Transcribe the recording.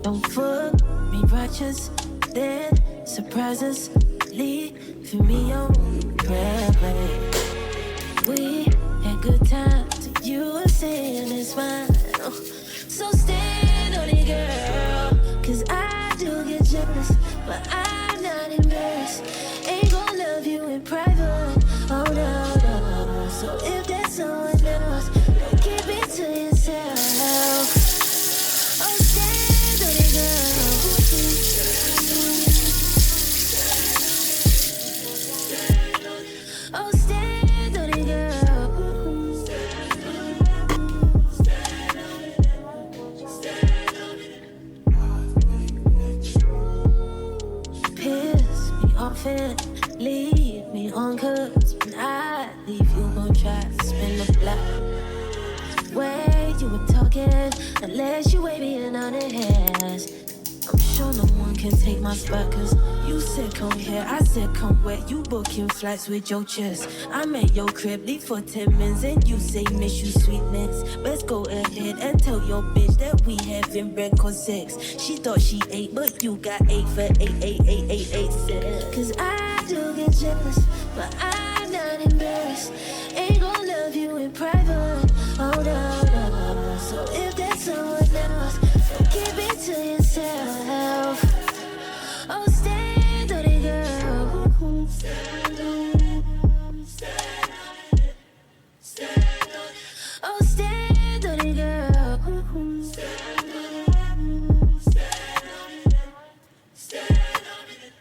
Don't fuck me righteous, then surprise us, leaving me on red. We had good times, you were saying it's fine. So stand on it, girl, 'cause I do get jealous, but I'm not embarrassed. Ain't gon' love you in private, oh no, no. So if there's someone else, don't keep it to yourself. Oh, stand on it, girl. Oh, stand on it, girl. Piss me off and leave me on, 'cause when I leave, you gon' try to spin the block. Way you were talking, unless you waving on the hands. I'm sure no one can take my spot, 'cause you said come here, I said come where. You booking flights with your chest. I'm at your crib, leave for 10 minutes, and you say miss you sweetness. Let's go ahead and tell your bitch that we having record sex. She thought she ate, but you got 8 for 8. 'Cause I do get jealous, but I'm not embarrassed. Ain't gon' love you in private, oh no, no. So if there's someone else, don't keep it to yourself. Oh, stand on it, girl. Stand on it. Stand on it. Stand on it. Oh, stand on it, girl. Stand on it. Stand on it. Stand on it.